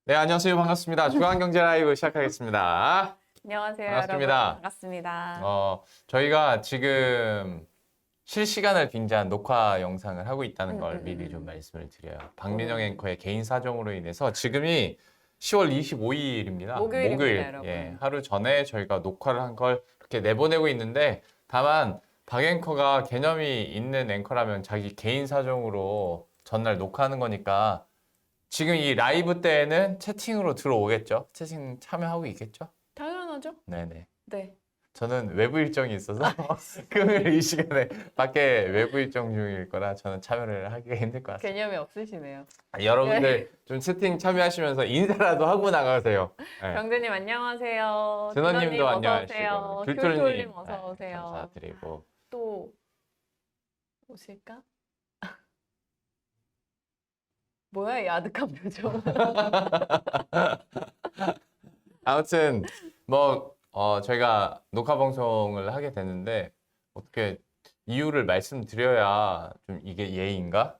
네, 안녕하세요. 반갑습니다. 주간경제 라이브 시작하겠습니다. 안녕하세요, 반갑습니다. 여러분. 반갑습니다. 저희가 지금 실시간을 빙자한 녹화 영상을 하고 있다는 걸 미리 좀 말씀을 드려요. 박민영 앵커의 개인 사정으로 인해서 지금이 10월 25일입니다. 목요일입니다, 여러분. 예, 하루 전에 저희가 녹화를 한 걸 이렇게 내보내고 있는데 다만 박 앵커가 개념이 있는 앵커라면 자기 개인 사정으로 전날 녹화하는 거니까 지금 이 라이브 때에는 채팅으로 들어오겠죠? 채팅 참여하고 있겠죠? 당연하죠? 네네. 네. 저는 외부 일정이 있어서 금요일 이 시간에 밖에 외부 일정 중일 거라 저는 참여를 하기가 힘들 것 같습니다. 개념이 없으시네요. 여러분들 좀 채팅 참여하시면서 인사라도 하고 나가세요. 네. 병재님 안녕하세요. 준호님도 준호님 어서 안녕하시고 오세요. 귤토리님 귤토리님 어서 오세요. 감사드리고 또 오실까? 뭐야 이 아득한 표정. 아무튼 저희가 녹화 방송을 하게 됐는데 어떻게 이유를 말씀드려야 좀 이게 예의인가?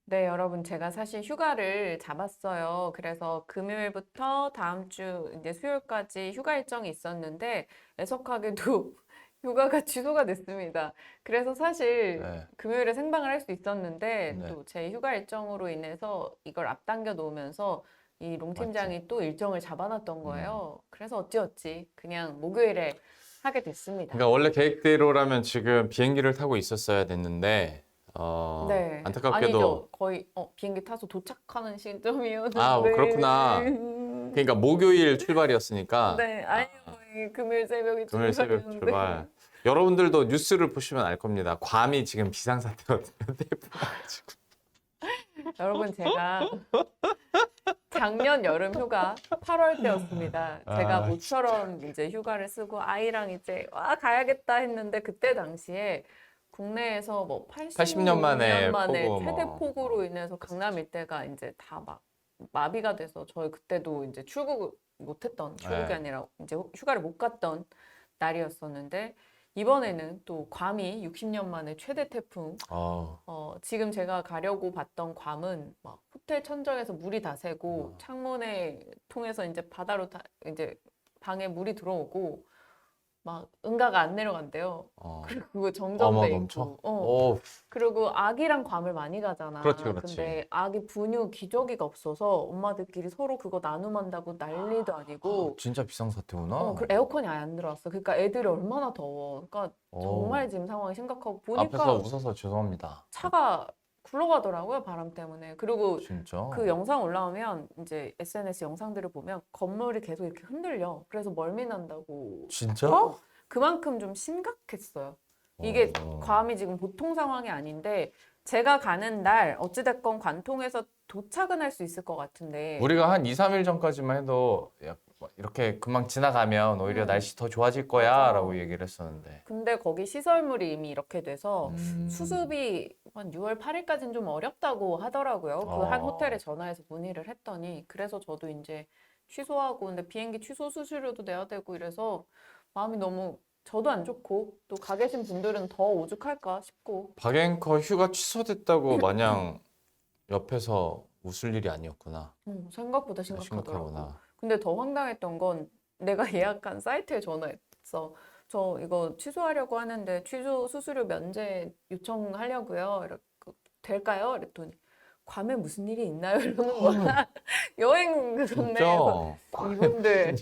네, 여러분, 제가 사실 휴가를 잡았어요. 그래서 금요일부터 다음 주 이제 수요일까지 휴가 일정이 있었는데 애석하게도 휴가가 취소가 됐습니다. 그래서 사실 네. 금요일에 생방을 할 수 있었는데 네. 또 제 휴가 일정으로 인해서 이걸 앞당겨 놓으면서 이 롱 팀장이 또 일정을 잡아놨던 거예요. 그래서 어찌어찌 그냥 목요일에 하게 됐습니다. 그러니까 원래 계획대로라면 지금 비행기를 타고 있었어야 됐는데 네. 안타깝게도 아니죠. 거의 비행기 타서 도착하는 시점이었는데. 아, 그렇구나. 그러니까 목요일 출발이었으니까 네, 아니요. 금요일 새벽에 금요일 새벽 출발이었는데. 출발. 여러분들도 뉴스를 보시면 알 겁니다. 괌이 지금 비상사태거든요. 태풍 와가지고. 여러분, 제가 작년 여름 휴가 8월 때였습니다. 제가 모처럼 이제 휴가를 쓰고 아이랑 이제 와 가야겠다 했는데 그때 당시에 국내에서 뭐 80년 만에 폭우 최대 뭐. 폭우로 인해서 강남 일대가 이제 다 막 마비가 돼서 저희 그때도 이제 출국이 네. 아니라 이제 휴가를 못 갔던 날이었었는데 이번에는 또 괌이 60년 만에 최대 태풍. 지금 제가 가려고 봤던 괌은 막 호텔 천정에서 물이 다 새고 창문에 통해서 이제 바다로 이제 방에 물이 들어오고 막 응가가 안 내려간대요. 그리고 그거 정전돼 넘쳐? 있고. 그리고 아기랑 괌을 많이 가잖아. 그렇지, 그렇지. 근데 아기 분유 기저귀가 없어서 엄마들끼리 서로 그거 나눔한다고 난리도 아니고. 진짜 비상사태구나. 그 에어컨이 아예 안 들어왔어. 그러니까 애들이 얼마나 더워. 그러니까 정말 지금 상황이 심각하고 보니까 앞에서 웃어서 죄송합니다. 차가 굴러가더라고요, 바람 때문에. 그리고 진짜. 그 영상 올라오면 이제 SNS 영상들을 보면 건물이 계속 이렇게 흔들려. 그래서 멀미 난다고. 진짜? 그만큼 좀 심각했어요. 이게 괌이 지금 보통 상황이 아닌데 제가 가는 날 어찌됐건 관통에서 도착은 할 수 있을 것 같은데 우리가 한 2, 3일 전까지만 해도 이렇게 금방 지나가면 오히려 날씨 더 좋아질 거야 맞아. 라고 얘기를 했었는데 근데 거기 시설물이 이미 이렇게 돼서 수습이 한 6월 8일까지는 좀 어렵다고 하더라고요. 그 한 호텔에 전화해서 문의를 했더니 그래서 저도 이제 취소하고 근데 비행기 취소 수수료도 내야 되고 이래서 마음이 너무 저도 안 좋고 또 가 계신 분들은 더 오죽할까 싶고 박앵커 휴가 취소됐다고 마냥 옆에서 웃을 일이 아니었구나. 생각보다 심각하더라고. 심각하구나. 근데 더 황당했던 건 내가 예약한 사이트에 전화했어. 저 이거 취소하려고 하는데 취소 수수료 면제 요청하려고요. 될까요? 그랬더니 괌에 무슨 일이 있나요? 이러는 거야. 여행 그 동네에서 이분들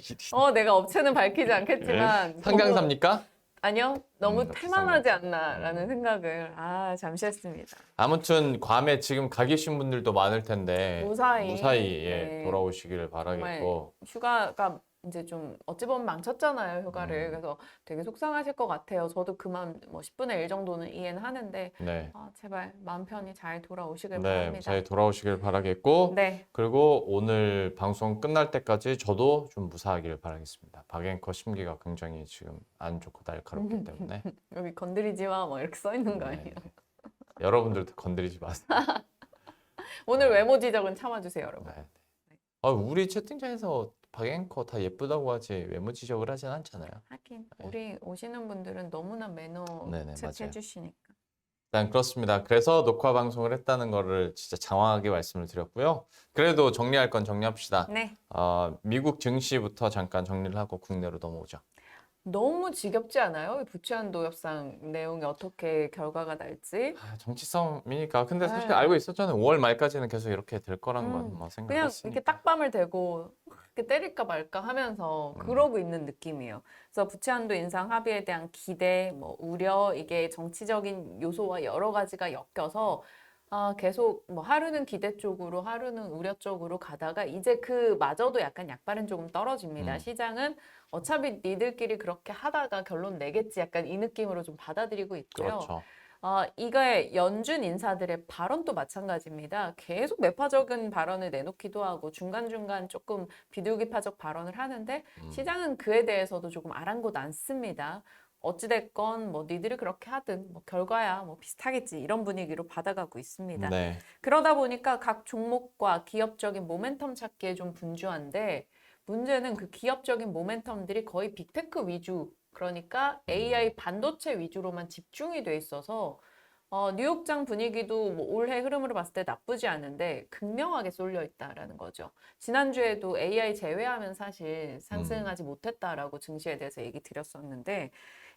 내가 업체는 밝히지 않겠지만 상장사입니까? 아니요. 너무 비싼 태만하지 않나라는 생각을 잠시 했습니다. 아무튼 괌에 지금 가 계신 분들도 많을 텐데 무사히 예, 돌아오시기를 바라겠고 휴가가 이제 좀 어찌 보면 망쳤잖아요, 휴가를. 그래서 되게 속상하실 것 같아요. 저도 그만 뭐 10분의 1 정도는 이해는 하는데 네. 제발 마음 편히 잘 돌아오시길 네, 바랍니다. 잘 돌아오시길 바라겠고 네. 그리고 오늘 방송 끝날 때까지 저도 좀 무사하길 바라겠습니다. 박앵커 심기가 굉장히 지금 안 좋고 날카롭기 때문에 여기 건드리지 마, 막 이렇게 써 있는 거 네. 아니에요? 여러분들도 건드리지 마세요. 오늘 외모 지적은 참아주세요, 여러분. 네. 우리 채팅창에서 박앵커 다 예쁘다고 하지 외모 지적을 하진 않잖아요. 하긴 우리 오시는 분들은 너무나 매너 네네, 맞아요. 체크해 주시니까. 일단 그렇습니다. 그래서 녹화 방송을 했다는 거를 진짜 장황하게 말씀을 드렸고요. 그래도 정리할 건 정리합시다. 네. 미국 증시부터 잠깐 정리를 하고 국내로 넘어오죠. 너무 지겹지 않아요? 이 부채한도 협상 내용이 어떻게 결과가 날지. 정치 싸움이니까. 근데 사실 네. 알고 있었잖아요. 5월 말까지는 계속 이렇게 될 거란 건 뭐 그냥 이렇게 생각했으니까. 딱밤을 대고 이렇게 때릴까 말까 하면서 그러고 있는 느낌이에요. 그래서 부채 한도 인상 합의에 대한 기대, 뭐 우려, 이게 정치적인 요소와 여러 가지가 엮여서 계속 뭐 하루는 기대 쪽으로, 하루는 우려 쪽으로 가다가 이제 그마저도 약간 약발은 조금 떨어집니다. 시장은 어차피 니들끼리 그렇게 하다가 결론 내겠지, 약간 이 느낌으로 좀 받아들이고 있고요. 그렇죠. 이거의 연준 인사들의 발언도 마찬가지입니다. 계속 매파적인 발언을 내놓기도 하고 중간중간 조금 비둘기파적 발언을 하는데 시장은 그에 대해서도 조금 아랑곳 않습니다. 어찌됐건 뭐 니들이 그렇게 하든 뭐 결과야 뭐 비슷하겠지, 이런 분위기로 받아가고 있습니다. 네. 그러다 보니까 각 종목과 기업적인 모멘텀 찾기에 좀 분주한데 문제는 그 기업적인 모멘텀들이 거의 빅테크 위주, 그러니까 AI 반도체 위주로만 집중이 돼 있어서 뉴욕장 분위기도 뭐 올해 흐름으로 봤을 때 나쁘지 않은데 극명하게 쏠려 있다라는 거죠. 지난주에도 AI 제외하면 사실 상승하지 못했다라고 증시에 대해서 얘기 드렸었는데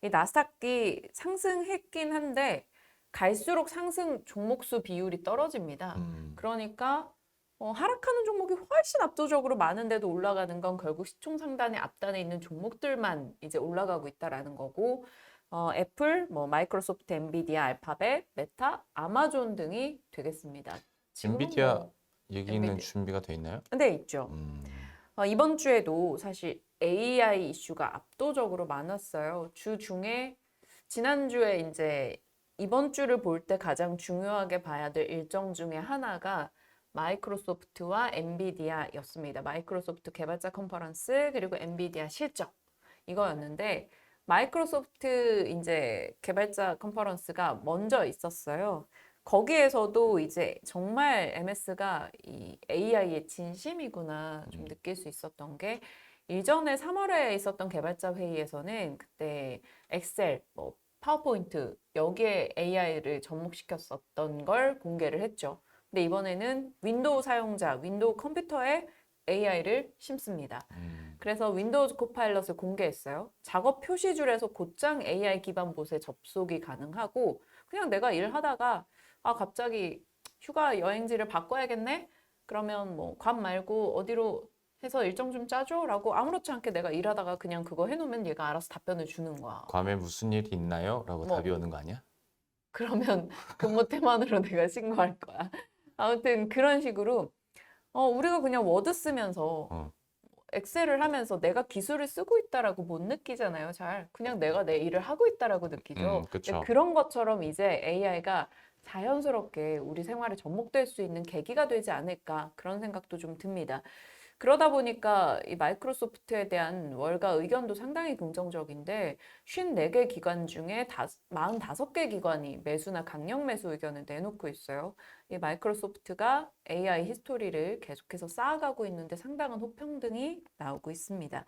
이 나스닥이 상승했긴 한데 갈수록 상승 종목수 비율이 떨어집니다. 그러니까 하락하는 종목이 훨씬 압도적으로 많은데도 올라가는 건 결국 시총 상단의 앞단에 있는 종목들만 이제 올라가고 있다라는 거고, 애플, 뭐 마이크로소프트, 엔비디아, 알파벳, 메타, 아마존 등이 되겠습니다. 지금은 엔비디아 뭐 얘기는 엔비디아. 준비가 돼 있나요? 네, 있죠. 이번 주에도 사실 AI 이슈가 압도적으로 많았어요. 주 중에 지난주에 이제 이번 주를 볼 때 가장 중요하게 봐야 될 일정 중에 하나가 마이크로소프트와 엔비디아였습니다. 마이크로소프트 개발자 컨퍼런스 그리고 엔비디아 실적 이거였는데 마이크로소프트 이제 개발자 컨퍼런스가 먼저 있었어요. 거기에서도 이제 정말 MS가 이 AI의 진심이구나 좀 느낄 수 있었던 게 이전에 3월에 있었던 개발자 회의에서는 그때 엑셀, 뭐 파워포인트 여기에 AI를 접목시켰었던 걸 공개를 했죠. 근데 이번에는 윈도우 사용자, 윈도우 컴퓨터에 AI를 심습니다. 그래서 윈도우즈 코파일럿을 공개했어요. 작업 표시줄에서 곧장 AI 기반 봇에 접속이 가능하고 그냥 내가 일하다가 갑자기 휴가 여행지를 바꿔야겠네? 그러면 뭐 괌 말고 어디로 해서 일정 좀 짜줘? 라고 아무렇지 않게 내가 일하다가 그냥 그거 해놓으면 얘가 알아서 답변을 주는 거야. 괌에 무슨 일이 있나요? 라고 뭐 답이 오는 거 아니야? 그러면 근무 태만으로 내가 신고할 거야. 아무튼 그런 식으로 우리가 그냥 워드 쓰면서 어. 엑셀을 하면서 내가 기술을 쓰고 있다라고 못 느끼잖아요. 잘. 그냥 내가 내 일을 하고 있다라고 느끼죠. 근데 그쵸. 그런 것처럼 이제 AI가 자연스럽게 우리 생활에 접목될 수 있는 계기가 되지 않을까 그런 생각도 좀 듭니다. 그러다 보니까 이 마이크로소프트에 대한 월가 의견도 상당히 긍정적인데 54개 기관 중에 45개 기관이 매수나 강력 매수 의견을 내놓고 있어요. 이 마이크로소프트가 AI 히스토리를 계속해서 쌓아가고 있는데 상당한 호평등이 나오고 있습니다.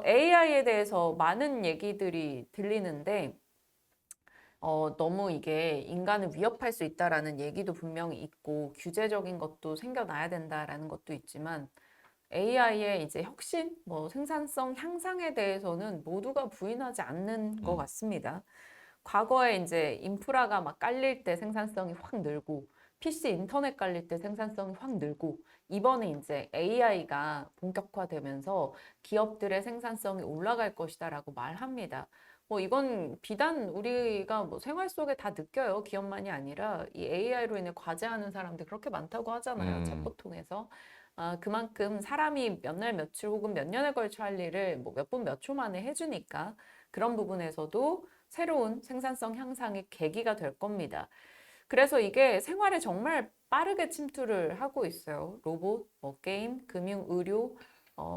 AI에 대해서 많은 얘기들이 들리는데 너무 이게 인간을 위협할 수 있다라는 얘기도 분명히 있고 규제적인 것도 생겨나야 된다라는 것도 있지만 AI의 이제 혁신, 뭐 생산성 향상에 대해서는 모두가 부인하지 않는 것 같습니다. 과거에 이제 인프라가 막 깔릴 때 생산성이 확 늘고 PC 인터넷 깔릴 때 생산성이 확 늘고 이번에 이제 AI가 본격화되면서 기업들의 생산성이 올라갈 것이다라고 말합니다. 뭐 이건 비단 우리가 뭐 생활 속에 다 느껴요. 기업만이 아니라 이 AI로 인해 과제하는 사람들 그렇게 많다고 하잖아요. 챗봇 통해서. 그만큼 사람이 몇 날 며칠 혹은 몇 년에 걸쳐 할 일을 뭐 몇 분 몇 초 만에 해주니까 그런 부분에서도 새로운 생산성 향상의 계기가 될 겁니다. 그래서 이게 생활에 정말 빠르게 침투를 하고 있어요. 로봇, 뭐 게임, 금융, 의료,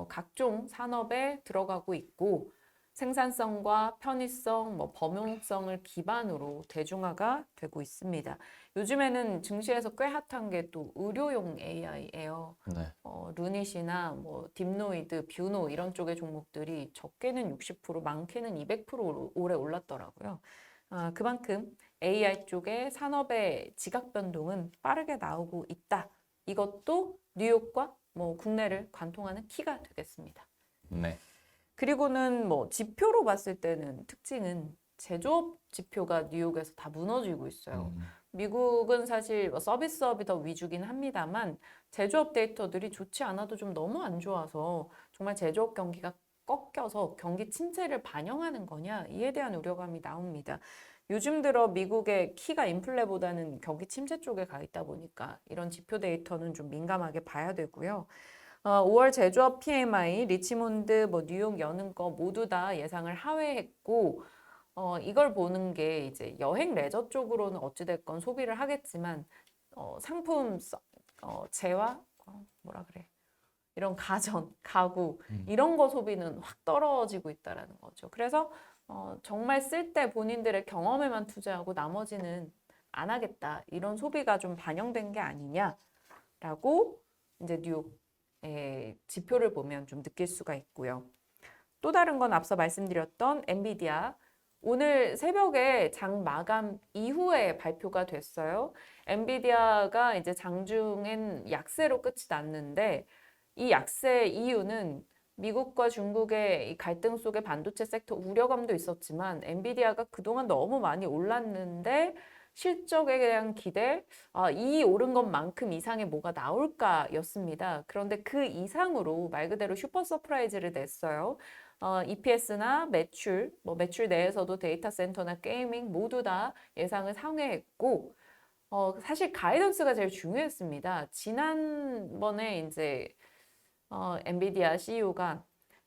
각종 산업에 들어가고 있고 생산성과 편의성, 뭐 범용성을 기반으로 대중화가 되고 있습니다. 요즘에는 증시에서 꽤 핫한 게 또 의료용 AI예요. 네. 루닛이나 뭐 딥노이드, 뷰노 이런 쪽의 종목들이 적게는 60%, 많게는 200% 올해 올랐더라고요. 그만큼 AI 쪽의 산업의 지각 변동은 빠르게 나오고 있다. 이것도 뉴욕과 뭐 국내를 관통하는 키가 되겠습니다. 네. 그리고는 뭐 지표로 봤을 때는 특징은 제조업 지표가 뉴욕에서 다 무너지고 있어요. 미국은 사실 뭐 서비스업이 더 위주긴 합니다만 제조업 데이터들이 좋지 않아도 좀 너무 안 좋아서 정말 제조업 경기가 꺾여서 경기 침체를 반영하는 거냐 이에 대한 우려감이 나옵니다. 요즘 들어 미국의 키가 인플레보다는 경기 침체 쪽에 가 있다 보니까 이런 지표 데이터는 좀 민감하게 봐야 되고요. 5월 제조업 PMI, 리치몬드, 뭐 뉴욕 여는 거 모두 다 예상을 하회했고 이걸 보는 게 이제 여행 레저 쪽으로는 어찌됐건 소비를 하겠지만 상품, 재화, 뭐라 그래. 이런 가전, 가구 이런 거 소비는 확 떨어지고 있다라는 거죠. 그래서 정말 쓸 때 본인들의 경험에만 투자하고 나머지는 안 하겠다. 이런 소비가 좀 반영된 게 아니냐라고 이제 뉴욕의 지표를 보면 좀 느낄 수가 있고요. 또 다른 건 앞서 말씀드렸던 엔비디아. 오늘 새벽에 장 마감 이후에 발표가 됐어요. 엔비디아가 이제 장중엔 약세로 끝이 났는데 이 약세 이유는 미국과 중국의 이 갈등 속에 반도체 섹터 우려감도 있었지만 엔비디아가 그동안 너무 많이 올랐는데 실적에 대한 기대, 이 오른 것만큼 이상의 뭐가 나올까였습니다. 그런데 그 이상으로 말 그대로 슈퍼 서프라이즈를 냈어요. EPS나 매출, 뭐 매출 내에서도 데이터 센터나 게이밍 모두 다 예상을 상회했고, 사실 가이던스가 제일 중요했습니다. 지난번에 이제 엔비디아 CEO가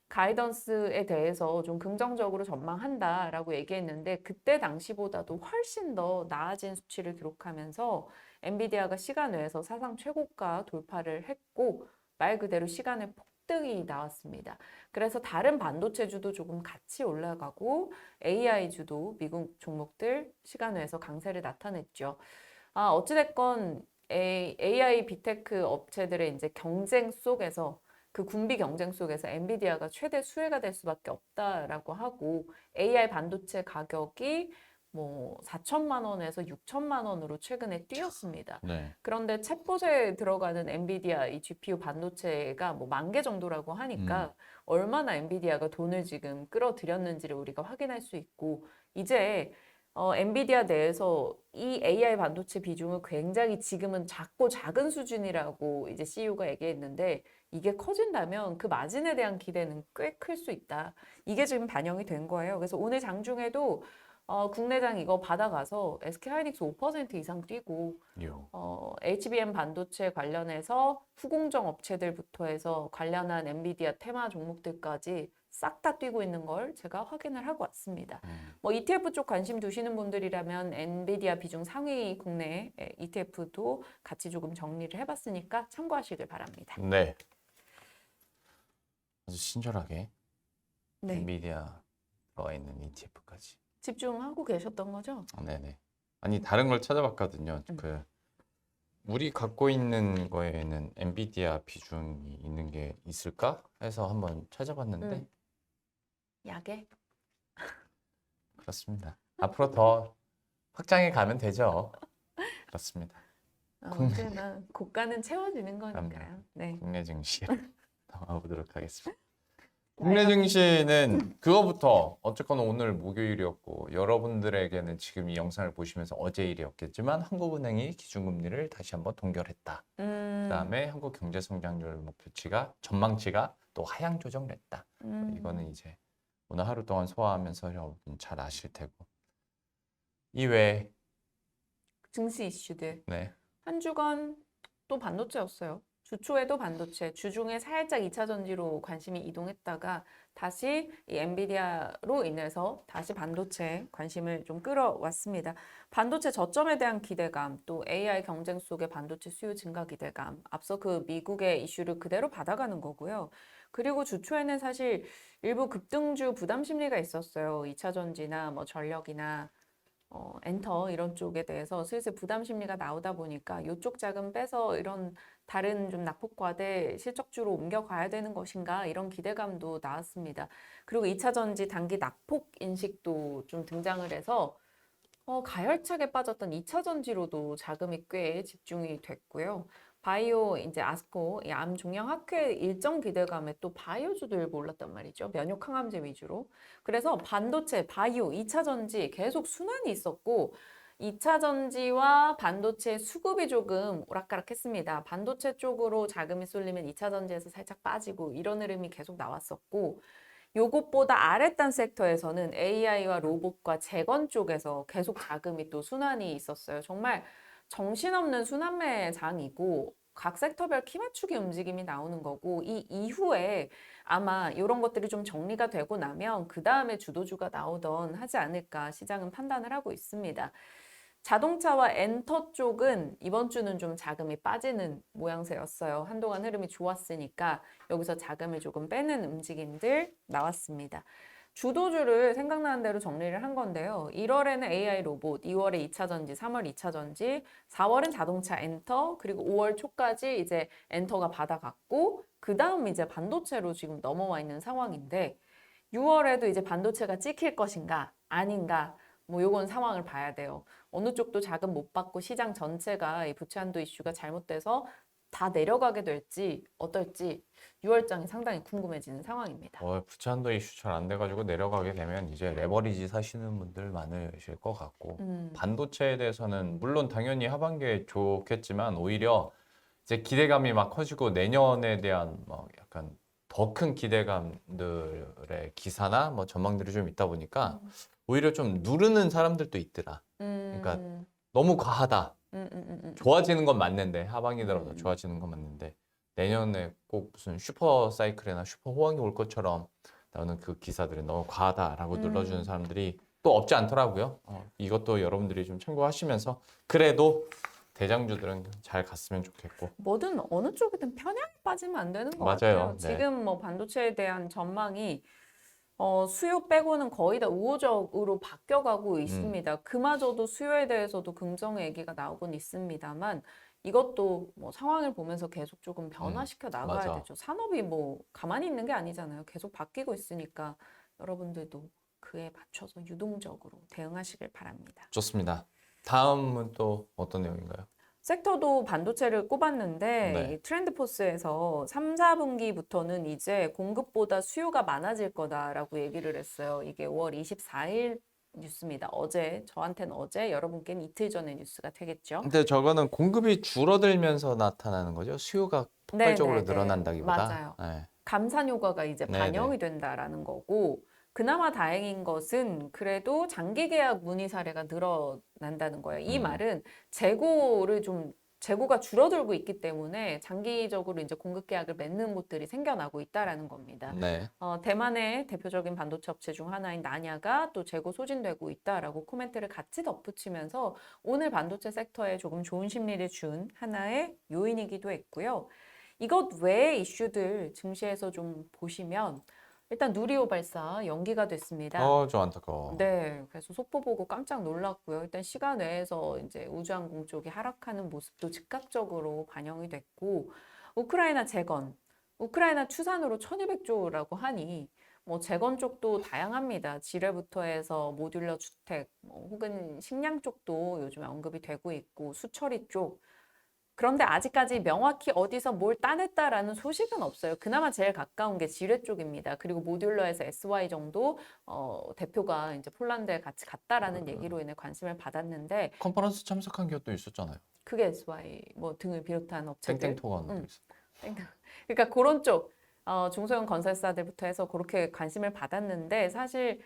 가이던스에 대해서 좀 긍정적으로 전망한다라고 얘기했는데 그때 당시보다도 훨씬 더 나아진 수치를 기록하면서 엔비디아가 시간 외에서 사상 최고가 돌파를 했고 말 그대로 시간의 폭등이 나왔습니다. 그래서 다른 반도체주도 조금 같이 올라가고 AI주도 미국 종목들 시간 외에서 강세를 나타냈죠. 어찌됐건 AI 빅테크 업체들의 이제 경쟁 속에서 그 군비 경쟁 속에서 엔비디아가 최대 수혜가 될 수밖에 없다라고 하고 AI 반도체 가격이 뭐 4천만 원에서 6천만 원으로 최근에 뛰었습니다. 네. 그런데 챗봇에 들어가는 엔비디아 이 GPU 반도체가 뭐 10,000개 정도라고 하니까 얼마나 엔비디아가 돈을 지금 끌어들였는지를 우리가 확인할 수 있고 이제 엔비디아 내에서 이 AI 반도체 비중을 굉장히 지금은 작고 작은 수준이라고 이제 CEO가 얘기했는데 이게 커진다면 그 마진에 대한 기대는 꽤 클 수 있다. 이게 지금 반영이 된 거예요. 그래서 오늘 장중에도 국내장 이거 받아가서 SK하이닉스 5% 이상 뛰고 HBM 반도체 관련해서 후공정 업체들부터 해서 관련한 엔비디아 테마 종목들까지 싹 다 뛰고 있는 걸 제가 확인을 하고 왔습니다. 뭐 ETF 쪽 관심 두시는 분들이라면 엔비디아 비중 상위 국내 ETF도 같이 조금 정리를 해봤으니까 참고하시길 바랍니다. 네. 아주 친절하게 네. 엔비디아 들어가 있는 ETF까지. 집중하고 계셨던 거죠? 네네. 아니 다른 걸 찾아봤거든요. 그 우리 갖고 있는 거에는 엔비디아 비중이 있는 게 있을까 해서 한번 찾아봤는데 약에? 그렇습니다. 앞으로 더 확장해 가면 되죠. 그렇습니다. 언제나 고가는 채워지는 거니까요. 네. 국내 증시 나와보도록 하겠습니다. 국내 증시는 그거부터 어쨌거나 오늘 목요일이었고 여러분들에게는 지금 이 영상을 보시면서 어제 일이었겠지만 한국은행이 기준금리를 다시 한번 동결했다. 그다음에 한국경제성장률 목표치가 전망치가 또 하향 조정됐다. 이거는 이제 오늘 하루 동안 소화하면서 여러분 잘 아실 테고 이외에 증시 이슈들. 네. 한 주간 또 반도체였어요. 주초에도 반도체, 주중에 살짝 2차 전지로 관심이 이동했다가 다시 이 엔비디아로 인해서 다시 반도체에 관심을 좀 끌어왔습니다. 반도체 저점에 대한 기대감, 또 AI 경쟁 속의 반도체 수요 증가 기대감, 앞서 그 미국의 이슈를 그대로 받아가는 거고요. 그리고 주초에는 사실 일부 급등주 부담 심리가 있었어요. 2차 전지나 뭐 전력이나 엔터 이런 쪽에 대해서 슬슬 부담 심리가 나오다 보니까 이쪽 자금 빼서 이런 다른 좀 낙폭과대 실적주로 옮겨가야 되는 것인가 이런 기대감도 나왔습니다. 그리고 2차 전지 단기 낙폭 인식도 좀 등장을 해서 가열차게 빠졌던 2차 전지로도 자금이 꽤 집중이 됐고요. 바이오 이제 아스코 이 암 종양 학회 일정 기대감에 또 바이오주도 일부 올랐단 말이죠. 면역 항암제 위주로. 그래서 반도체, 바이오, 2차 전지 계속 순환이 있었고 2차 전지와 반도체 수급이 조금 오락가락했습니다. 반도체 쪽으로 자금이 쏠리면 2차 전지에서 살짝 빠지고 이런 흐름이 계속 나왔었고 요것보다 아랫단 섹터에서는 AI와 로봇과 재건 쪽에서 계속 자금이 또 순환이 있었어요. 정말 정신없는 순환매 장이고 각 섹터별 키 맞추기 움직임이 나오는 거고 이 이후에 아마 이런 것들이 좀 정리가 되고 나면 그 다음에 주도주가 나오던 하지 않을까 시장은 판단을 하고 있습니다. 자동차와 엔터 쪽은 이번 주는 좀 자금이 빠지는 모양새였어요. 한동안 흐름이 좋았으니까 여기서 자금을 조금 빼는 움직임들 나왔습니다. 주도주를 생각나는 대로 정리를 한 건데요. 1월에는 AI 로봇, 2월에 2차 전지, 3월 2차 전지, 4월은 자동차 엔터, 그리고 5월 초까지 이제 엔터가 받아갔고, 그 다음 이제 반도체로 지금 넘어와 있는 상황인데, 6월에도 이제 반도체가 찍힐 것인가, 아닌가, 뭐 요건 상황을 봐야 돼요. 어느 쪽도 자금 못 받고 시장 전체가 이 부채 한도 이슈가 잘못돼서 다 내려가게 될지 어떨지 6월장이 상당히 궁금해지는 상황입니다. 부채 한도 이슈 잘 안 돼가지고 내려가게 되면 이제 레버리지 사시는 분들 많으실 것 같고 반도체에 대해서는 물론 당연히 하반기에 좋겠지만 오히려 이제 기대감이 막 커지고 내년에 대한 뭐 약간 더 큰 기대감들의 기사나 뭐 전망들이 좀 있다 보니까 오히려 좀 누르는 사람들도 있더라. 그러니까 너무 과하다. 좋아지는 건 맞는데 하반기 들어서 좋아지는 건 맞는데 내년에 꼭 무슨 슈퍼 사이클이나 슈퍼 호황이 올 것처럼 나오는 그 기사들이 너무 과하다라고 눌러주는 사람들이 또 없지 않더라고요. 이것도 여러분들이 좀 참고하시면서 그래도 대장주들은 잘 갔으면 좋겠고. 뭐든 어느 쪽이든 편향에 빠지면 안 되는 것 맞아요. 같아요. 네. 지금 뭐 반도체에 대한 전망이 수요 빼고는 거의 다 우호적으로 바뀌어가고 있습니다. 그마저도 수요에 대해서도 긍정의 얘기가 나오곤 있습니다만 이것도 뭐 상황을 보면서 계속 조금 변화시켜 나가야 맞아. 되죠. 산업이 뭐 가만히 있는 게 아니잖아요. 계속 바뀌고 있으니까 여러분들도 그에 맞춰서 유동적으로 대응하시길 바랍니다. 좋습니다. 다음은 또 어떤 내용인가요? 섹터도 반도체를 꼽았는데 네. 이 트렌드포스에서 3, 4분기부터는 이제 공급보다 수요가 많아질 거다라고 얘기를 했어요. 이게 5월 24일 뉴스입니다. 저한테는 어제, 여러분께는 이틀 전의 뉴스가 되겠죠. 근데 저거는 공급이 줄어들면서 나타나는 거죠? 수요가 폭발적으로 네네네. 늘어난다기보다. 맞아요. 네. 감산 효과가 이제 네네. 반영이 된다라는 거고 그나마 다행인 것은 그래도 장기 계약 문의 사례가 늘어난다는 거예요. 이 말은 재고가 줄어들고 있기 때문에 장기적으로 이제 공급 계약을 맺는 곳들이 생겨나고 있다라는 겁니다. 네. 대만의 대표적인 반도체 업체 중 하나인 나냐가 또 재고 소진되고 있다라고 코멘트를 같이 덧붙이면서 오늘 반도체 섹터에 조금 좋은 심리를 준 하나의 요인이기도 했고요. 이것 외의 이슈들 증시에서 좀 보시면 일단 누리호 발사 연기가 됐습니다. 좀 안타까워. 네, 그래서 속보 보고 깜짝 놀랐고요. 일단 시간 외에서 이제 우주항공 쪽이 하락하는 모습도 즉각적으로 반영이 됐고, 우크라이나 재건, 우크라이나 추산으로 1200조라고 하니, 뭐 재건 쪽도 다양합니다. 지뢰부터 해서 모듈러 주택, 뭐 혹은 식량 쪽도 요즘에 언급이 되고 있고, 수처리 쪽, 그런데 아직까지 명확히 어디서 뭘 따냈다라는 소식은 없어요. 그나마 제일 가까운 게 지뢰 쪽입니다. 그리고 모듈러에서 SY 정도 대표가 이제 폴란드에 같이 갔다라는 얘기로 인해 관심을 받았는데 컨퍼런스 참석한 기업도 있었잖아요. 그게 SY 뭐 등을 비롯한 업체들. 땡땡토건도 있었고. 그러니까 그런 쪽 중소형 건설사들부터 해서 그렇게 관심을 받았는데 사실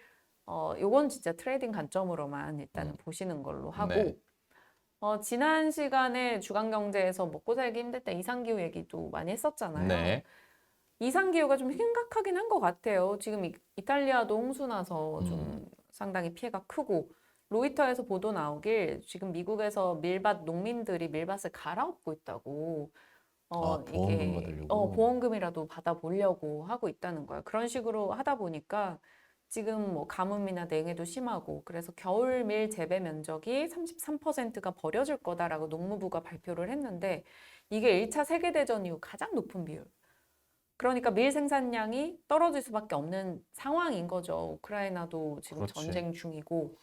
요건 진짜 트레이딩 관점으로만 일단은 보시는 걸로 하고. 네. 지난 시간에 주간경제에서 먹고 살기 힘들 때 이상기후 얘기도 많이 했었잖아요. 네. 이상기후가 좀 심각하긴 한 것 같아요. 지금 이탈리아도 홍수 나서 좀 상당히 피해가 크고 로이터에서 보도 나오길 지금 미국에서 농민들이 밀밭을 갈아엎고 있다고 보험금 받으려고. 보험금이라도 받아보려고 하고 있다는 거예요. 그런 식으로 하다 보니까 지금 뭐 가뭄이나 냉해도 심하고 그래서 겨울 밀 재배 면적이 33%가 버려질 거다라고 농무부가 발표를 했는데 이게 1차 세계대전 이후 가장 높은 비율. 그러니까 밀 생산량이 떨어질 수밖에 없는 상황인 거죠. 우크라이나도 지금 그렇지. 전쟁 중이고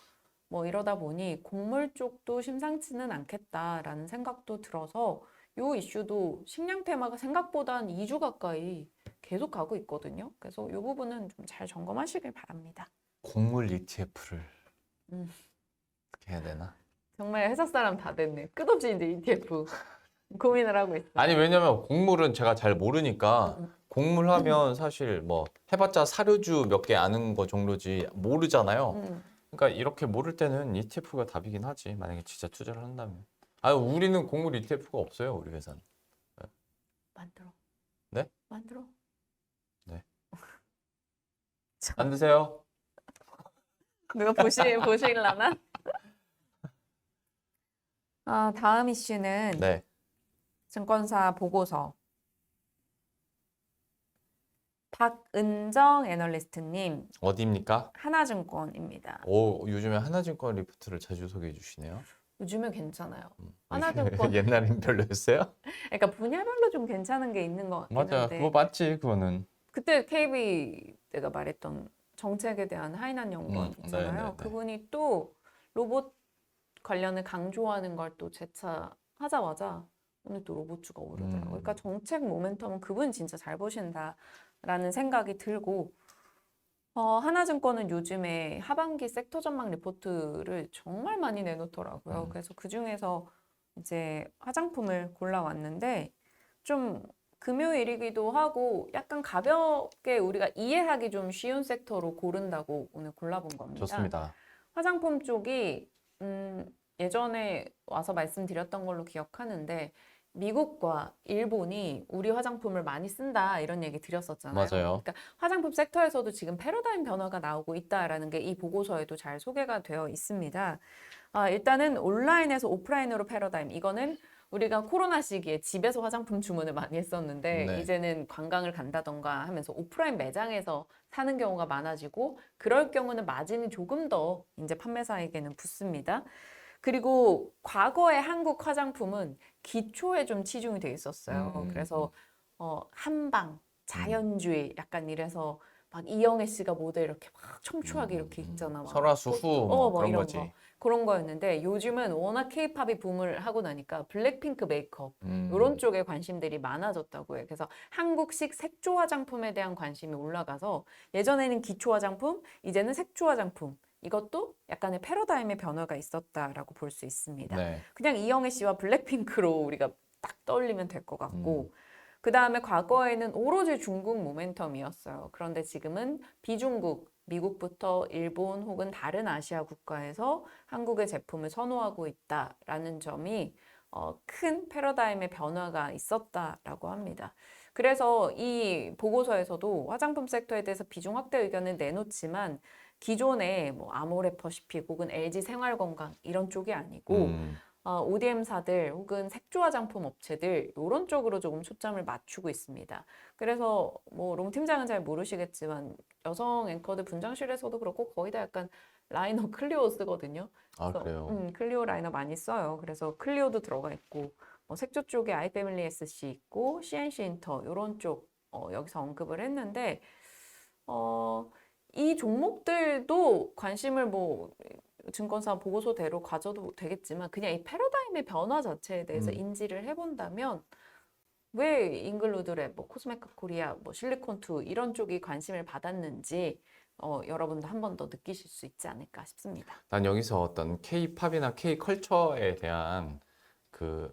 뭐 이러다 보니 곡물 쪽도 심상치는 않겠다라는 생각도 들어서 요 이슈도 식량 테마가 생각보다 한 2주 가까이 계속 가고 있거든요. 그래서 요 부분은 좀 잘 점검하시길 바랍니다. 곡물 ETF를 음. 어떻게 해야 되나? 정말 회사 사람 다 됐네. 끝없이 이제 ETF 고민을 하고 있어요. 아니 왜냐면 곡물은 제가 잘 모르니까 곡물 하면 사실 뭐 해봤자 사료주 몇 개 아는 거 정도지 모르잖아요. 음. 그러니까 이렇게 모를 때는 ETF가 답이긴 하지. 만약에 진짜 투자를 한다면. 아, 우리는 곡물 ETF가 없어요, 우리 회사는. 만들어. 네? 만들어. 네. 참, 안 드세요? 누가 보시려나? 다음 이슈는 네. 증권사 보고서. 박은정 애널리스트님, 어디입니까? 하나증권입니다. 오, 요즘에 하나증권 리포트를 자주 소개해 주시네요. 요즘은 괜찮아요. 하나증권. 옛날엔 별로였어요? 그러니까 분야별로 좀 괜찮은 게 있는 것 같긴 맞아, 한데 그거 맞지, 그거는. 그때 KB 내가 말했던 정책에 대한 하이난 연구원 있잖아요. 네네네. 그분이 또 로봇 관련을 강조하는 걸 또 재차하자마자 오늘 또 로봇주가 오르더라고요. 그러니까 정책 모멘텀은 그분 진짜 잘 보신다라는 생각이 들고 하나증권은 요즘에 하반기 섹터 전망 리포트를 정말 많이 내놓더라고요. 그래서 그중에서 이제 화장품을 골라왔는데 좀 금요일이기도 하고 약간 가볍게 우리가 이해하기 좀 쉬운 섹터로 고른다고 오늘 골라본 겁니다. 좋습니다. 화장품 쪽이 예전에 와서 말씀드렸던 걸로 기억하는데 미국과 일본이 우리 화장품을 많이 쓴다 이런 얘기 드렸었잖아요. 맞아요. 그러니까 화장품 섹터에서도 지금 패러다임 변화가 나오고 있다라는 게 이 보고서에도 잘 소개가 되어 있습니다. 일단은 온라인에서 오프라인으로 패러다임. 이거는 우리가 코로나 시기에 집에서 화장품 주문을 많이 했었는데 네. 이제는 관광을 간다던가 하면서 오프라인 매장에서 사는 경우가 많아지고 그럴 경우는 마진이 조금 더 이제 판매사에게는 붙습니다. 그리고 과거의 한국 화장품은 기초에 좀 치중이 돼 있었어요. 그래서 한방, 자연주의 약간 이래서 막 이영애 씨가 모델 이렇게 막 청초하게 이렇게 있잖아. 막 설화수 후 뭐 뭐 그런 이런 거지. 거. 그런 거였는데 요즘은 워낙 케이팝이 붐을 하고 나니까 블랙핑크 메이크업 이런 쪽에 관심들이 많아졌다고 해요. 그래서 한국식 색조 화장품에 대한 관심이 올라가서 예전에는 기초 화장품, 이제는 색조 화장품 이것도 약간의 패러다임의 변화가 있었다라고 볼 수 있습니다. 네. 그냥 이영애 씨와 블랙핑크로 우리가 딱 떠올리면 될 것 같고 그 다음에 과거에는 오로지 중국 모멘텀이었어요. 그런데 지금은 비중국, 미국부터 일본 혹은 다른 아시아 국가에서 한국의 제품을 선호하고 있다라는 점이 큰 패러다임의 변화가 있었다라고 합니다. 그래서 이 보고서에서도 화장품 섹터에 대해서 비중 확대 의견을 내놓지만 기존의 뭐 아모레퍼시픽 혹은 LG 생활건강 이런 쪽이 아니고 ODM사들 혹은 색조 화장품 업체들 이런 쪽으로 조금 초점을 맞추고 있습니다. 그래서 뭐 롱 팀장은 잘 모르시겠지만 여성 앵커들 분장실에서도 그렇고 거의 다 약간 라이너 클리오 쓰거든요. 아, 그래서, 그래요? 클리오 라이너 많이 써요. 그래서 클리오도 들어가 있고 뭐 색조 쪽에 아이패밀리 SC 있고 CNC 인터 이런 쪽 여기서 언급을 했는데 이 종목들도 관심을 뭐 증권사 보고서대로 가져도 되겠지만 그냥 이 패러다임의 변화 자체에 대해서 인지를 해본다면 왜 잉글루드랩, 뭐 코스메카 코리아, 뭐 실리콘투 이런 쪽이 관심을 받았는지 여러분도 한 번 더 느끼실 수 있지 않을까 싶습니다. 난 여기서 어떤 K-팝이나 K-컬처에 대한 그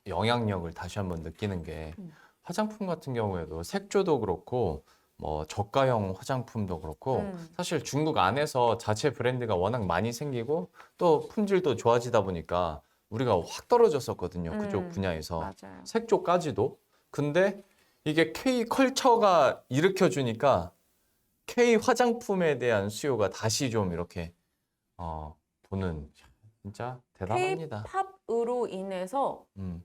영향력을 다시 한번 느끼는 게 화장품 같은 경우에도 색조도 그렇고 뭐 저가형 화장품도 그렇고 사실 중국 안에서 자체 브랜드가 워낙 많이 생기고 또 품질도 좋아지다 보니까 우리가 확 떨어졌었거든요. 그쪽 분야에서. 맞아요. 색조까지도. 근데 이게 K-컬처가 일으켜주니까 K 화장품에 대한 수요가 다시 좀 이렇게 보는 진짜 대단합니다. K-팝으로 인해서 음,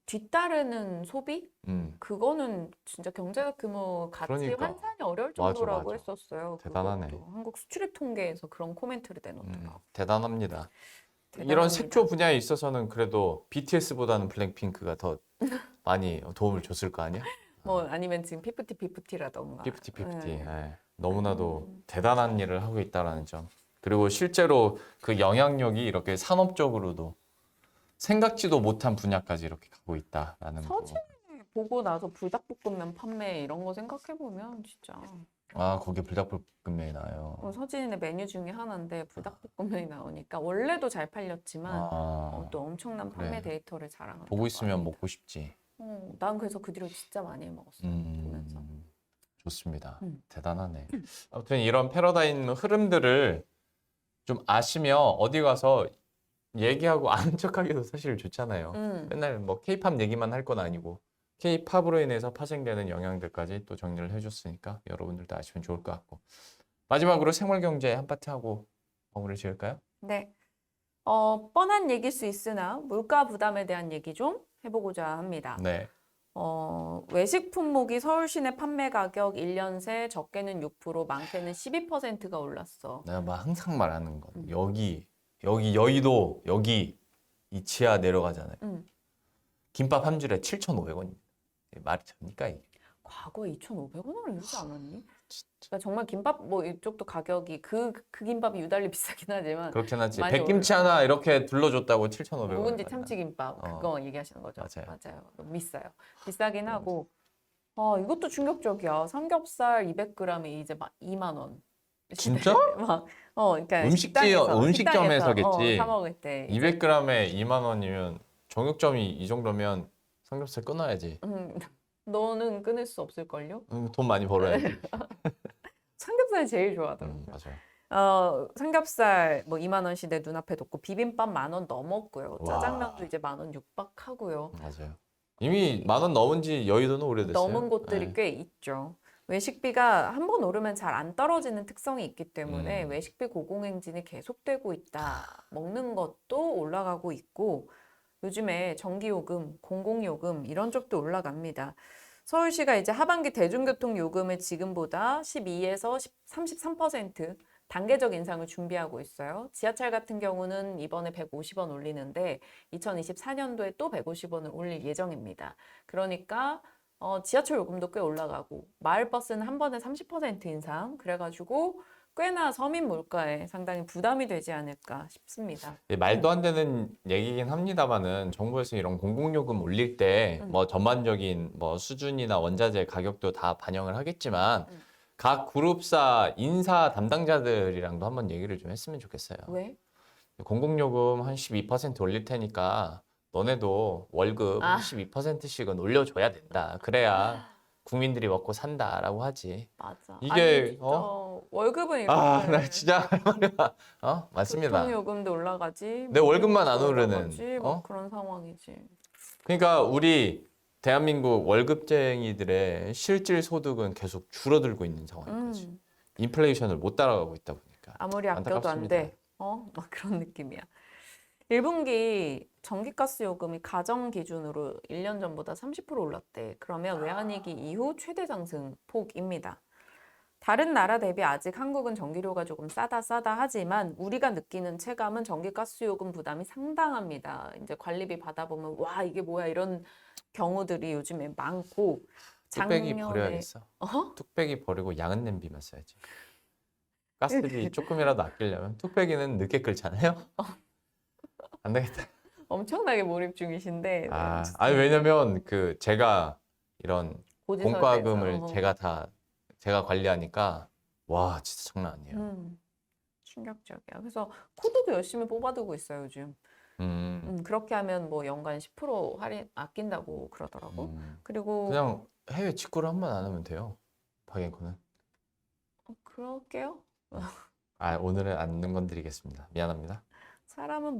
뒤따르는 소비? 음. 그거는 진짜 경제적 규모 같이 그러니까. 환산이 어려울 맞아, 정도라고 맞아. 했었어요. 대단하네. 그것도 한국 수출입 통계에서 그런 코멘트를 내놓더라고요. 대단합니다. 이런 대단합니다. 색조 분야에 있어서는 그래도 BTS보다는 블랙핑크가 더 많이 도움을 줬을 거 아니야? 뭐 아니면 지금 피프티라던가. 피프티. 네. 너무나도 대단한 일을 하고 있다라는 점. 그리고 실제로 그 영향력이 이렇게 산업적으로도 생각지도 못한 분야까지 이렇게 가고 있다라는 거. 서진 보고 나서 불닭볶음면 판매 이런 거 생각해보면 진짜 아, 거기 불닭볶음면이 나요. 서진의 메뉴 중에 하나인데 불닭볶음면이 나오니까 원래도 잘 팔렸지만 또 엄청난 판매 그래. 데이터를 자랑한다고 보고 있으면 합니다. 먹고 싶지. 난 그래서 그 뒤로 진짜 많이 먹었어요. 보면서. 좋습니다. 음. 대단하네. 아무튼 이런 패러다임 흐름들을 좀 아시며 어디 가서 얘기하고 아는 척하기도 사실 좋잖아요. 맨날 뭐 K-팝 얘기만 할 건 아니고 K-팝으로 인해서 파생되는 영향들까지 또 정리를 해줬으니까 여러분들도 아시면 좋을 것 같고 마지막으로 생활경제 한 파트 하고 마무리 지을까요? 네. 뻔한 얘기일 수 있으나 물가 부담에 대한 얘기 좀 해보고자 합니다. 네. 외식 품목이 서울 시내 판매 가격 1년 새 적게는 6%, 많게는 12%가 올랐어. 내가 막 항상 말하는 건 여기 여의도 여기 이 지하 내려가잖아요. 김밥 한 줄에 7,500원입니다. 말이 됩니까 이게? 과거에 2,500원을 이러지 않았니? 그러니까 정말 김밥 뭐 이쪽도 가격이 그 김밥이 유달리 비싸긴 하지만 그렇긴 하지. 많이 백김치 하나 이렇게 둘러줬다고 7,500원. 묵은지 참치김밥 그거 얘기하시는 거죠? 맞아요. 너무 비싸요. 비싸긴 하고 이것도 충격적이야. 삼겹살 200g에 이제 막 2만 원. 진짜? 막 그러니까 식당에서 음식점에서겠지. 사 먹을 때 200g에 2만 원이면 정육점이 이 정도면 삼겹살 끊어야지. 너는 끊을 수 없을걸요? 돈 많이 벌어야지. 삼겹살 제일 좋아하더라고요. 맞아요. 삼겹살 뭐 2만 원씩 내 눈앞에 뒀고 비빔밥 1,000원 넘었고요. 와. 짜장면도 이제 1,000원 육박하고요. 맞아요. 이미 10,000원 넘은 지 여의도는 오래됐어요. 넘은 곳들이 네. 꽤 있죠. 외식비가 한 번 오르면 잘 안 떨어지는 특성이 있기 때문에 외식비 고공행진이 계속되고 있다. 먹는 것도 올라가고 있고 요즘에 전기요금, 공공요금 이런 쪽도 올라갑니다. 서울시가 이제 하반기 대중교통 요금을 지금보다 12에서 33% 단계적 인상을 준비하고 있어요. 지하철 같은 경우는 이번에 150원 올리는데 2024년도에 또 150원을 올릴 예정입니다. 그러니까 지하철 요금도 꽤 올라가고 마을버스는 한 번에 30% 인상 그래가지고 꽤나 서민 물가에 상당히 부담이 되지 않을까 싶습니다. 말도 안 되는 얘기긴 합니다만은 정부에서 이런 공공요금 올릴 때 뭐 전반적인 뭐 수준이나 원자재 가격도 다 반영을 하겠지만 각 그룹사 인사 담당자들이랑도 한번 얘기를 좀 했으면 좋겠어요. 왜? 공공요금 한 12% 올릴 테니까 너네도 월급 12%씩은 올려줘야 된다. 그래야 국민들이 먹고 산다라고 하지. 맞아. 이게 월급은 이렇게 나 진짜 할 말이야. 맞습니다. 교통요금도 올라가지. 내 월급만 안 올라가지, 오르는. 뭐 그런 상황이지. 그러니까 우리 대한민국 월급쟁이들의 실질 소득은 계속 줄어들고 있는 상황인 거지. 인플레이션을 못 따라가고 있다 보니까. 아무리 아껴도 안 돼. 막 그런 느낌이야. 1분기 전기가스 요금이 가정 기준으로 1년 전보다 30% 올랐대. 그러면 외환위기 이후 최대 상승 폭입니다. 다른 나라 대비 아직 한국은 전기료가 조금 싸다 하지만 우리가 느끼는 체감은 전기가스 요금 부담이 상당합니다. 이제 관리비 받아보면 와 이게 뭐야 이런 경우들이 요즘에 많고 뚝배기 버려야겠어. 뚝배기 버리고 양은 냄비만 써야지. 가스비 조금이라도 아끼려면 뚝배기는 늦게 끓잖아요. 안 되겠다. 엄청나게 몰입 중이신데. 아니 왜냐면 제가 이런 공과금을 제가 관리하니까 와 진짜 장난 아니에요. 충격적이야. 그래서 코드도 열심히 뽑아두고 있어요 요즘. 그렇게 하면 뭐 연간 10% 할인 아낀다고 그러더라고. 그리고 그냥 해외 직구를 한 번 안 하면 돼요. 박앵커는. 그럴게요. 오늘은 안 건드리겠습니다. 미안합니다. 사람은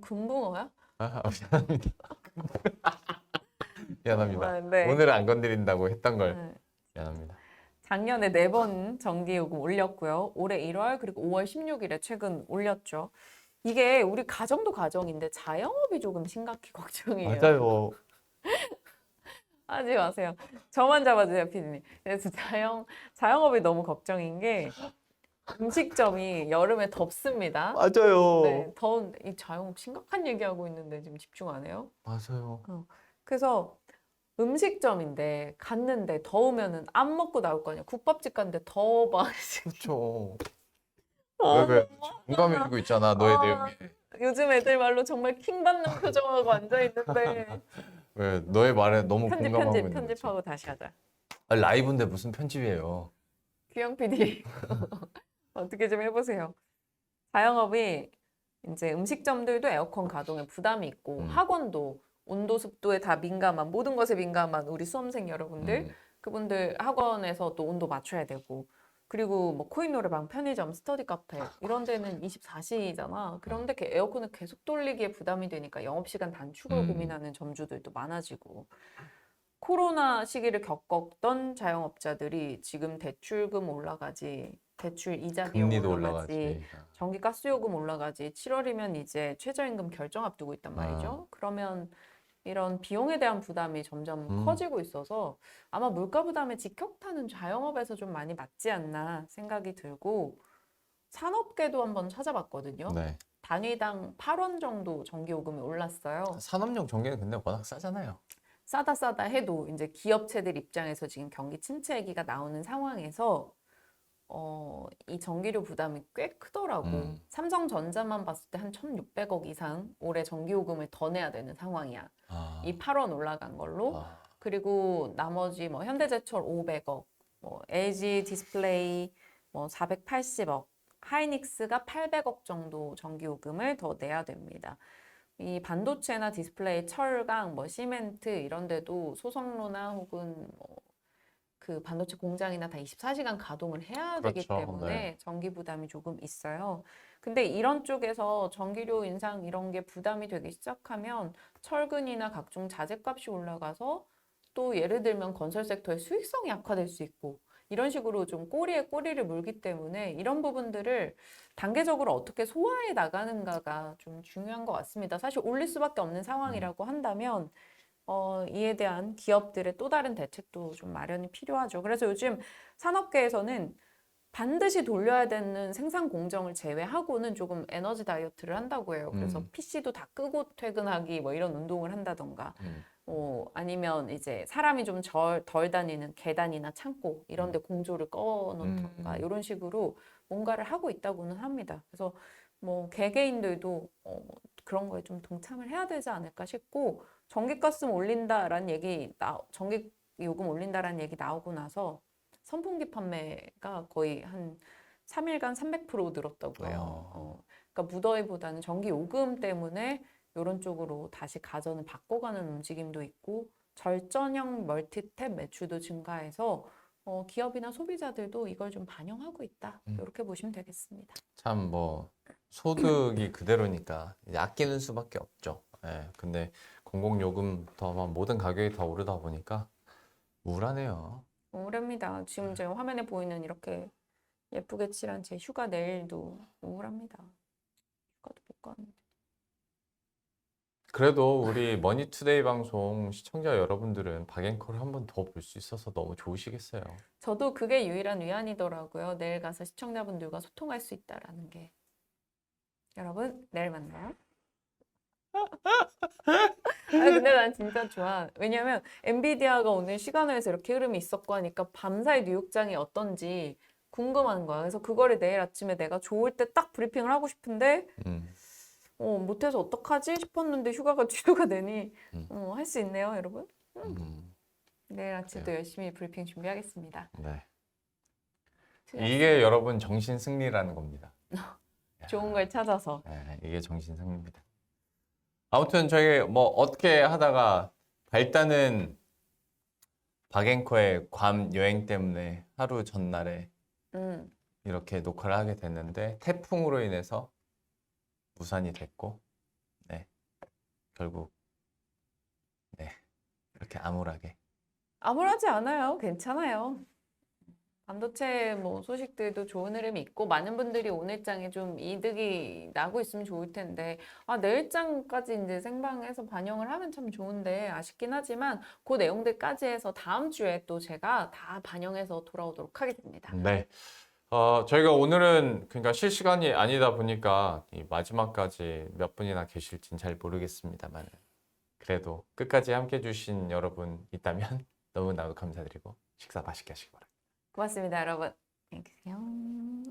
금붕어야? 미안합니다. 미안합니다. 네. 오늘은 안 건드린다고 했던 걸 미안합니다. 작년에 4번 전기요금 올렸고요. 올해 1월 그리고 5월 16일에 최근 올렸죠. 이게 우리 가정도 가정인데 자영업이 조금 심각히 걱정이에요. 맞아요. 하지 마세요. 저만 잡아주세요, 피디님. 그래서 자영업이 너무 걱정인 게 음식점이 여름에 덥습니다. 맞아요. 네, 더운데 이 자영업 심각한 얘기하고 있는데 지금 집중 안 해요? 맞아요. 그래서 음식점인데 갔는데 더우면은 안 먹고 나올 거 아니야. 국밥집 갔는데 더워 봐. 그렇죠. 왜 공감해주고 있잖아, 너의 내용에. 요즘 애들 말로 정말 킹받는 표정하고 앉아 있는데 왜 너의 말에 너무 공감하고 있는 거지. 편집하고 다시 하자. 라이브인데 무슨 편집이에요? 규영 PD 어떻게 좀 해보세요. 자영업이 이제 음식점들도 에어컨 가동에 부담이 있고 학원도 온도 습도에 다 민감한 모든 것에 민감한 우리 수험생 여러분들 그분들 학원에서 또 온도 맞춰야 되고 그리고 뭐 코인 노래방, 편의점, 스터디 카페 이런 데는 24시잖아. 그런데 에어컨을 계속 돌리기에 부담이 되니까 영업시간 단축을 고민하는 점주들도 많아지고 코로나 시기를 겪었던 자영업자들이 지금 대출금 올라가지, 대출 이자 비용 금리도 올라가지, 올라가지. 전기 가스요금 올라가지, 7월이면 이제 최저임금 결정 앞두고 있단 말이죠. 그러면 이런 비용에 대한 부담이 점점 커지고 있어서 아마 물가 부담에 직격탄은 자영업에서 좀 많이 맞지 않나 생각이 들고 산업계도 한번 찾아봤거든요. 네. 단위당 8원 정도 전기요금이 올랐어요. 산업용 전기는 근데 워낙 싸잖아요. 싸다 해도 이제 기업체들 입장에서 지금 경기 침체 얘기가 나오는 상황에서 이 전기료 부담이 꽤 크더라고. 삼성전자만 봤을 때 한 1,600억 이상 올해 전기요금을 더 내야 되는 상황이야. 이 8원 올라간 걸로. 그리고 나머지 뭐 현대제철 500억, 뭐 LG 디스플레이 뭐 480억, 하이닉스가 800억 정도 전기요금을 더 내야 됩니다. 이 반도체나 디스플레이, 철강, 뭐 시멘트 이런 데도 소성로나 혹은 뭐 그 반도체 공장이나 다 24시간 가동을 해야 되기 그렇죠. 때문에 네. 전기 부담이 조금 있어요. 근데 이런 쪽에서 전기료 인상 이런 게 부담이 되기 시작하면 철근이나 각종 자재값이 올라가서 또 예를 들면 건설 섹터의 수익성이 악화될 수 있고 이런 식으로 좀 꼬리에 꼬리를 물기 때문에 이런 부분들을 단계적으로 어떻게 소화해 나가는가가 좀 중요한 것 같습니다. 사실 올릴 수밖에 없는 상황이라고 한다면 이에 대한 기업들의 또 다른 대책도 좀 마련이 필요하죠. 그래서 요즘 산업계에서는 반드시 돌려야 되는 생산 공정을 제외하고는 조금 에너지 다이어트를 한다고 해요. 그래서 PC도 다 끄고 퇴근하기 뭐 이런 운동을 한다던가 아니면 이제 사람이 좀 덜 다니는 계단이나 창고 이런 데 공조를 꺼놓던가 이런 식으로 뭔가를 하고 있다고는 합니다. 그래서 뭐 개개인들도 그런 거에 좀 동참을 해야 되지 않을까 싶고 전기가스 올린다라는 얘기, 전기 요금 올린다라는 얘기 나오고 나서 선풍기 판매가 거의 한 3일간 300% 늘었다고 해요. 그러니까 무더위보다는 전기 요금 때문에 이런 쪽으로 다시 가전을 바꿔가는 움직임도 있고 절전형 멀티탭 매출도 증가해서 기업이나 소비자들도 이걸 좀 반영하고 있다. 이렇게 보시면 되겠습니다. 참 뭐 소득이 그대로니까 이제 아끼는 수밖에 없죠. 예. 근데 공공요금부터 막 모든 가격이 다 오르다 보니까 우울하네요. 우울합니다. 지금 제 화면에 보이는 이렇게 예쁘게 칠한 제 휴가 내일도 우울합니다. 휴가도 못 가는데. 그래도 우리 머니투데이 방송 시청자 여러분들은 박앵커를 한 번 더 볼 수 있어서 너무 좋으시겠어요. 저도 그게 유일한 위안이더라고요. 내일 가서 시청자분들과 소통할 수 있다라는 게. 여러분, 내일 만나요. 근데 난 진짜 좋아. 왜냐면 엔비디아가 오늘 시간에서 이렇게 흐름이 있었고 하니까 밤사이 뉴욕장이 어떤지 궁금한 거야. 그래서 그거를 내일 아침에 내가 좋을 때 딱 브리핑을 하고 싶은데 못해서 어떡하지 싶었는데 휴가가 취소가 되니 할 수 있네요, 여러분. 내일 아침도 열심히 브리핑 준비하겠습니다. 네. 이게 여러분 정신 승리라는 겁니다. 좋은 걸 찾아서. 네, 이게 정신 승리입니다. 아무튼 저희 뭐 어떻게 하다가 일단은 박앵커의 괌 여행 때문에 하루 전날에 이렇게 녹화를 하게 됐는데 태풍으로 인해서 무산이 됐고 네 결국 네 이렇게 암울하게 암울하지 않아요. 괜찮아요. 반도체 뭐 소식들도 좋은 흐름이 있고 많은 분들이 오늘장에 좀 이득이 나고 있으면 좋을 텐데 내일장까지 이제 생방에서 반영을 하면 참 좋은데 아쉽긴 하지만 그 내용들까지 해서 다음 주에 또 제가 다 반영해서 돌아오도록 하겠습니다. 네. 저희가 오늘은 그러니까 실시간이 아니다 보니까 이 마지막까지 몇 분이나 계실진 잘 모르겠습니다만 그래도 끝까지 함께 해주신 여러분 있다면 너무나도 감사드리고 식사 맛있게 하시기 바랍니다. 고맙습니다, 여러분. 안녕.